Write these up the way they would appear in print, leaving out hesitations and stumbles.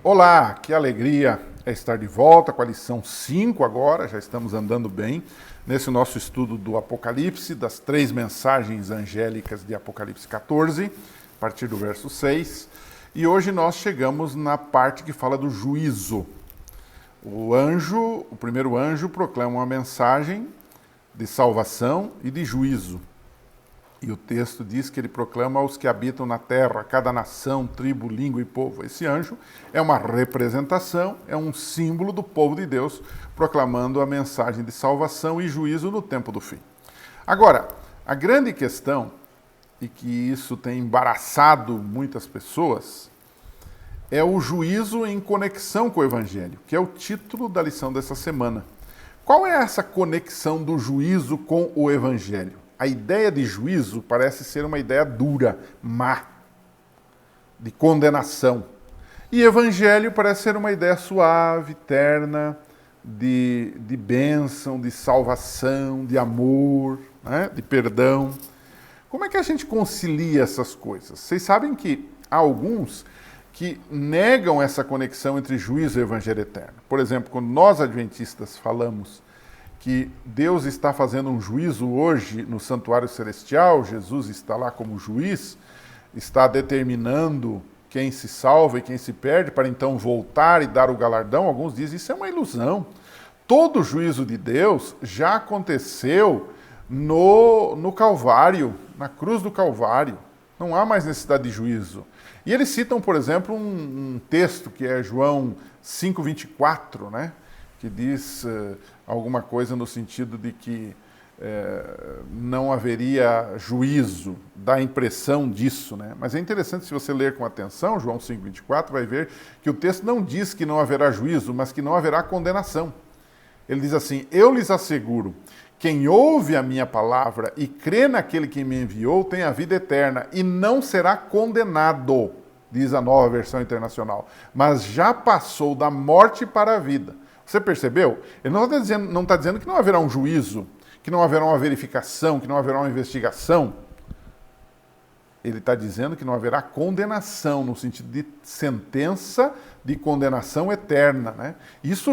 Olá, que alegria estar de volta com a lição 5 agora, já estamos andando bem nesse nosso estudo do Apocalipse, das 3 mensagens angélicas de Apocalipse 14, a partir do verso 6, e hoje nós chegamos na parte que fala do juízo. O primeiro anjo proclama uma mensagem de salvação e de juízo. E o texto diz que ele proclama aos que habitam na terra, cada nação, tribo, língua e povo. Esse anjo é uma representação, é um símbolo do povo de Deus, proclamando a mensagem de salvação e juízo no tempo do fim. Agora, a grande questão, e que isso tem embaraçado muitas pessoas, é o juízo em conexão com o Evangelho, que é o título da lição dessa semana. Qual é essa conexão do juízo com o Evangelho? A ideia de juízo parece ser uma ideia dura, má, de condenação. E evangelho parece ser uma ideia suave, terna, de bênção, de salvação, de amor, né? De perdão. Como é que a gente concilia essas coisas? Vocês sabem que há alguns que negam essa conexão entre juízo e evangelho eterno. Por exemplo, quando nós adventistas falamos que Deus está fazendo um juízo hoje no santuário celestial, Jesus está lá como juiz, está determinando quem se salva e quem se perde, para então voltar e dar o galardão. Alguns dizem isso é uma ilusão. Todo o juízo de Deus já aconteceu no Calvário, na cruz do Calvário. Não há mais necessidade de juízo. E eles citam, por exemplo, um texto que é João 5:24, né? Que diz alguma coisa no sentido de que não haveria juízo, dá a impressão disso, né? Mas é interessante, se você ler com atenção, João 5:24, vai ver que o texto não diz que não haverá juízo, mas que não haverá condenação. Ele diz assim: eu lhes asseguro, quem ouve a minha palavra e crê naquele que me enviou tem a vida eterna e não será condenado, diz a Nova Versão Internacional, mas já passou da morte para a vida. Você percebeu? Ele não está dizendo que não haverá um juízo, que não haverá uma verificação, que não haverá uma investigação. Ele está dizendo que não haverá condenação, no sentido de sentença de condenação eterna, né? Isso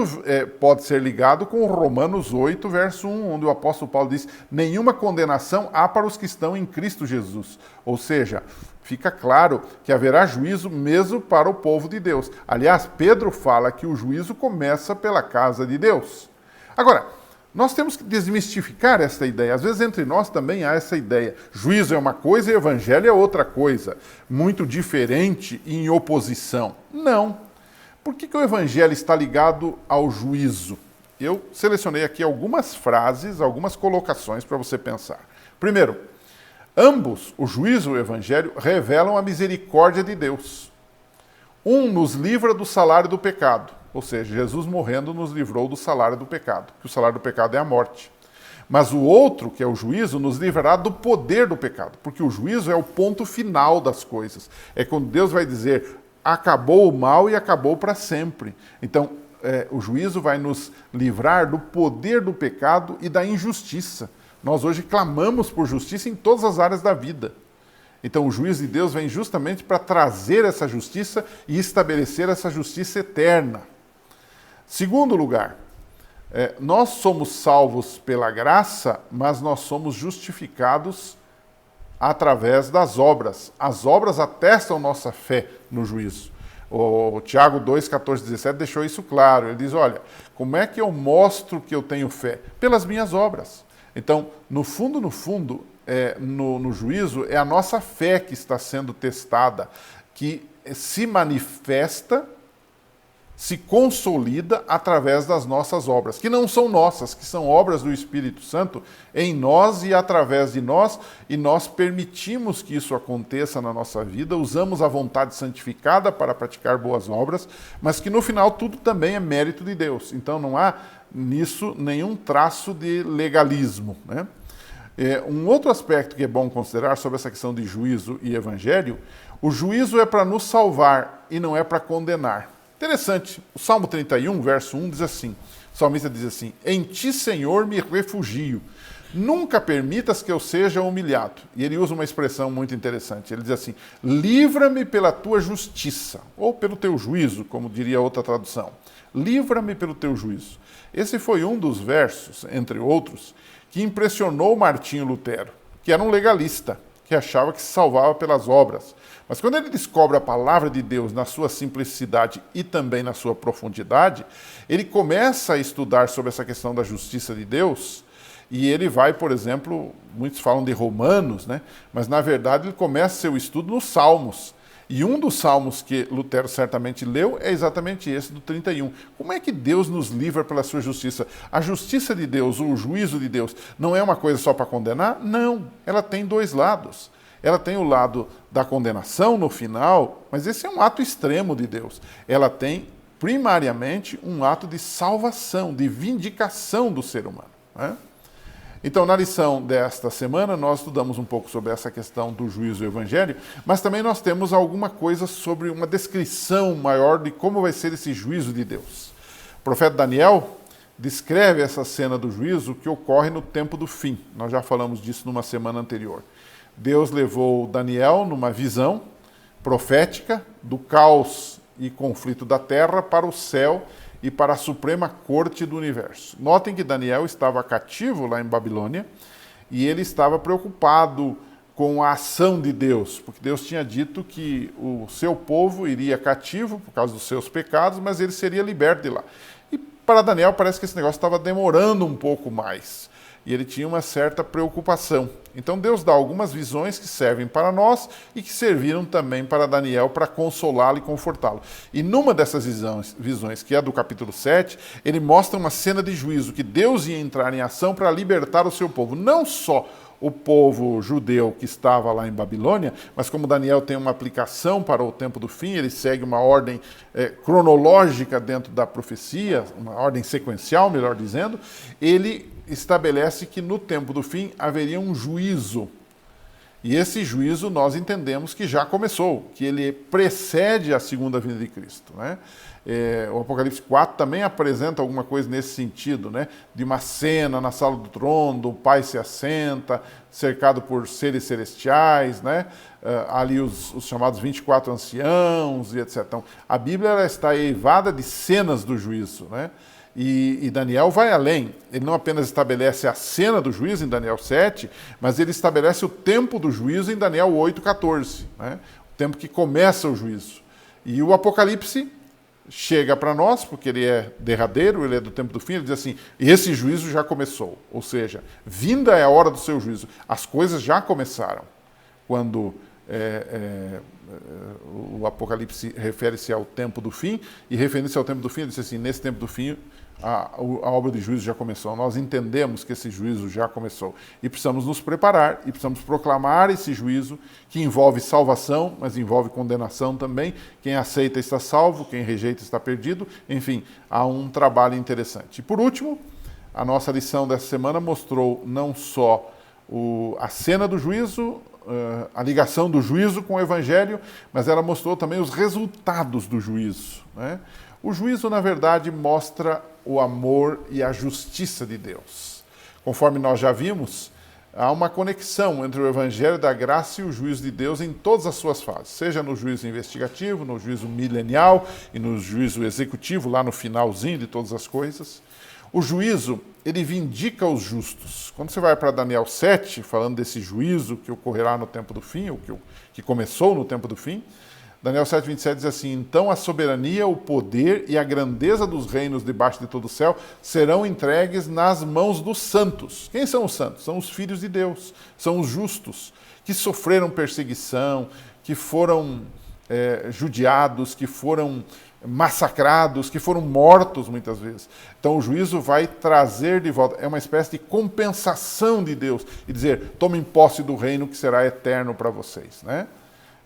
pode ser ligado com Romanos 8, verso 1, onde o apóstolo Paulo diz: nenhuma condenação há para os que estão em Cristo Jesus. Ou seja, fica claro que haverá juízo mesmo para o povo de Deus. Aliás, Pedro fala que o juízo começa pela casa de Deus. Agora, nós temos que desmistificar essa ideia. Às vezes entre nós também há essa ideia. Juízo é uma coisa e evangelho é outra coisa. Muito diferente e em oposição. Não. Por que o evangelho está ligado ao juízo? Eu selecionei aqui algumas frases, algumas colocações para você pensar. Primeiro, ambos, o juízo e o evangelho, revelam a misericórdia de Deus. Um nos livra do salário do pecado, ou seja, Jesus morrendo nos livrou do salário do pecado, que o salário do pecado é a morte. Mas o outro, que é o juízo, nos livrará do poder do pecado, porque o juízo é o ponto final das coisas. É quando Deus vai dizer: acabou o mal e acabou para sempre. Então, o juízo vai nos livrar do poder do pecado e da injustiça. Nós hoje clamamos por justiça em todas as áreas da vida. Então o juízo de Deus vem justamente para trazer essa justiça e estabelecer essa justiça eterna. Segundo lugar, nós somos salvos pela graça, mas nós somos justificados através das obras. As obras atestam nossa fé no juízo. O Tiago 2, 14, 17 deixou isso claro. Ele diz: olha, como é que eu mostro que eu tenho fé? Pelas minhas obras. Então, no fundo, no juízo, é a nossa fé que está sendo testada, que se manifesta, se consolida através das nossas obras, que não são nossas, que são obras do Espírito Santo em nós e através de nós, e nós permitimos que isso aconteça na nossa vida, usamos a vontade santificada para praticar boas obras, mas que no final tudo também é mérito de Deus. Então não há nisso nenhum traço de legalismo, né? Um outro aspecto que é bom considerar sobre essa questão de juízo e evangelho: o juízo é para nos salvar e não é para condenar. Interessante, o Salmo 31, verso 1 diz assim, o salmista diz assim: em ti, Senhor, me refugio, nunca permitas que eu seja humilhado. E ele usa uma expressão muito interessante. Ele diz assim, livra-me pela tua justiça, ou pelo teu juízo, como diria outra tradução. Livra-me pelo teu juízo. Esse foi um dos versos, entre outros, que impressionou Martinho Lutero, que era um legalista, que achava que se salvava pelas obras. Mas quando ele descobre a palavra de Deus na sua simplicidade e também na sua profundidade, ele começa a estudar sobre essa questão da justiça de Deus, e ele vai, por exemplo, muitos falam de Romanos, né? Mas na verdade ele começa seu estudo nos Salmos. E um dos salmos que Lutero certamente leu é exatamente esse, do 31. Como é que Deus nos livra pela sua justiça? A justiça de Deus, ou o juízo de Deus, não é uma coisa só para condenar? Não, ela tem dois lados. Ela tem o lado da condenação no final, mas esse é um ato extremo de Deus. Ela tem, primariamente, um ato de salvação, de vindicação do ser humano, né? Então, na lição desta semana, nós estudamos um pouco sobre essa questão do juízo do evangelho, mas também nós temos alguma coisa sobre uma descrição maior de como vai ser esse juízo de Deus. O profeta Daniel descreve essa cena do juízo que ocorre no tempo do fim. Nós já falamos disso numa semana anterior. Deus levou Daniel numa visão profética do caos e conflito da terra para o céu e para a suprema corte do universo. Notem que Daniel estava cativo lá em Babilônia e ele estava preocupado com a ação de Deus, porque Deus tinha dito que o seu povo iria cativo por causa dos seus pecados, mas ele seria liberto de lá. E para Daniel parece que esse negócio estava demorando um pouco mais. E ele tinha uma certa preocupação. Então Deus dá algumas visões que servem para nós e que serviram também para Daniel para consolá-lo e confortá-lo. E numa dessas visões, que é do capítulo 7, ele mostra uma cena de juízo, que Deus ia entrar em ação para libertar o seu povo. Não só o povo judeu que estava lá em Babilônia, mas como Daniel tem uma aplicação para o tempo do fim, ele segue uma ordem cronológica dentro da profecia, uma ordem sequencial, melhor dizendo, ele estabelece que no tempo do fim haveria um juízo. E esse juízo nós entendemos que já começou, que ele precede a segunda vinda de Cristo, né? O Apocalipse 4 também apresenta alguma coisa nesse sentido, né? De uma cena na sala do trono, o Pai se assenta, cercado por seres celestiais, né? Ali os chamados 24 anciãos e etc. Então, a Bíblia ela está eivada de cenas do juízo, né? E Daniel vai além. Ele não apenas estabelece a cena do juízo em Daniel 7, mas ele estabelece o tempo do juízo em Daniel 8:14, né? O tempo que começa o juízo. E o Apocalipse chega para nós, porque ele é derradeiro, ele é do tempo do fim, ele diz assim, esse juízo já começou. Ou seja, vinda é a hora do seu juízo. As coisas já começaram. Quando o Apocalipse refere-se ao tempo do fim, e referindo-se ao tempo do fim, ele diz assim, nesse tempo do fim, a obra de juízo já começou. Nós entendemos que esse juízo já começou. E precisamos nos preparar, e precisamos proclamar esse juízo, que envolve salvação, mas envolve condenação também. Quem aceita está salvo, quem rejeita está perdido. Enfim, há um trabalho interessante. E por último, a nossa lição dessa semana mostrou não só a cena do juízo, a ligação do juízo com o evangelho, mas ela mostrou também os resultados do juízo, né? O juízo, na verdade, mostra o amor e a justiça de Deus. Conforme nós já vimos, há uma conexão entre o evangelho da graça e o juízo de Deus em todas as suas fases, seja no juízo investigativo, no juízo milenial e no juízo executivo, lá no finalzinho de todas as coisas. O juízo, ele vindica os justos. Quando você vai para Daniel 7, falando desse juízo que ocorrerá no tempo do fim, ou que começou no tempo do fim, Daniel 7:27 diz assim, então a soberania, o poder e a grandeza dos reinos debaixo de todo o céu serão entregues nas mãos dos santos. Quem são os santos? São os filhos de Deus, são os justos, que sofreram perseguição, que foram judiados, que foram massacrados, que foram mortos muitas vezes. Então o juízo vai trazer de volta, é uma espécie de compensação de Deus, e dizer, tomem posse do reino que será eterno para vocês, né?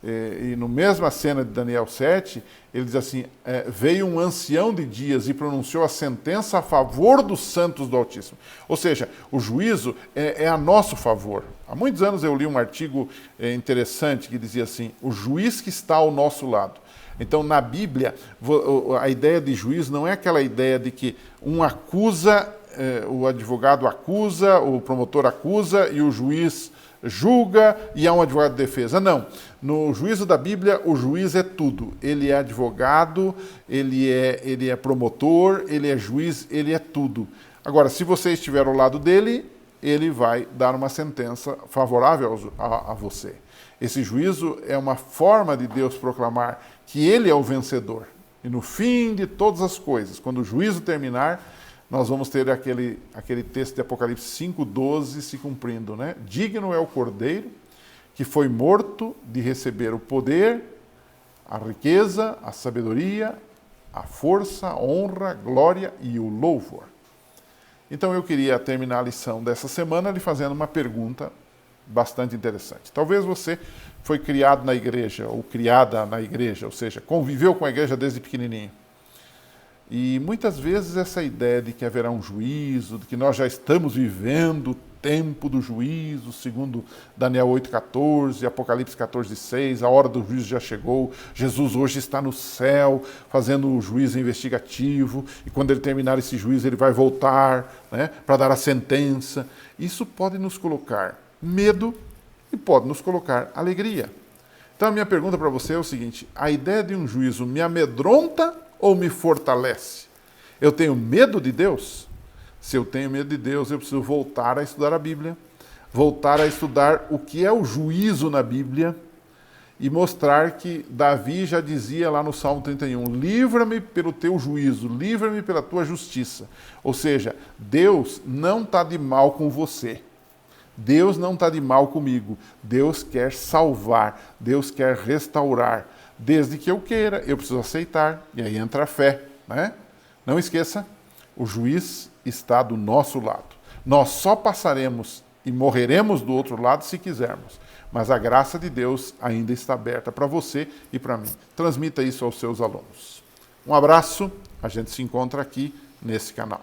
E no mesma cena de Daniel 7, ele diz assim, veio um ancião de dias e pronunciou a sentença a favor dos santos do Altíssimo. Ou seja, o juízo é a nosso favor. Há muitos anos eu li um artigo interessante que dizia assim, o juiz que está ao nosso lado. Então, na Bíblia, a ideia de juízo não é aquela ideia de que um acusa o advogado acusa, o promotor acusa e o juiz julga e há um advogado de defesa. Não. No juízo da Bíblia, o juiz é tudo. Ele é advogado, ele é promotor, ele é juiz, ele é tudo. Agora, se você estiver ao lado dele, ele vai dar uma sentença favorável a você. Esse juízo é uma forma de Deus proclamar que ele é o vencedor. E no fim de todas as coisas, quando o juízo terminar, nós vamos ter aquele texto de Apocalipse 5:12 se cumprindo, né? Digno é o Cordeiro que foi morto de receber o poder, a riqueza, a sabedoria, a força, a honra, a glória e o louvor. Então eu queria terminar a lição dessa semana lhe fazendo uma pergunta bastante interessante. Talvez você foi criado na igreja ou criada na igreja, ou seja, conviveu com a igreja desde pequenininho. E muitas vezes essa ideia de que haverá um juízo, de que nós já estamos vivendo o tempo do juízo, segundo Daniel 8:14, Apocalipse 14:6, a hora do juízo já chegou, Jesus hoje está no céu fazendo o juízo investigativo, e quando ele terminar esse juízo ele vai voltar, né, para dar a sentença. Isso pode nos colocar medo e pode nos colocar alegria. Então a minha pergunta para você é o seguinte: a ideia de um juízo me amedronta ou me fortalece? Eu tenho medo de Deus? Se eu tenho medo de Deus, eu preciso voltar a estudar a Bíblia, voltar a estudar o que é o juízo na Bíblia e mostrar que Davi já dizia lá no Salmo 31, livra-me pelo teu juízo, livra-me pela tua justiça. Ou seja, Deus não está de mal com você. Deus não está de mal comigo. Deus quer salvar, Deus quer restaurar. Desde que eu queira, eu preciso aceitar. E aí entra a fé, né? Não esqueça, o juiz está do nosso lado. Nós só passaremos e morreremos do outro lado se quisermos. Mas a graça de Deus ainda está aberta para você e para mim. Transmita isso aos seus alunos. Um abraço, a gente se encontra aqui nesse canal.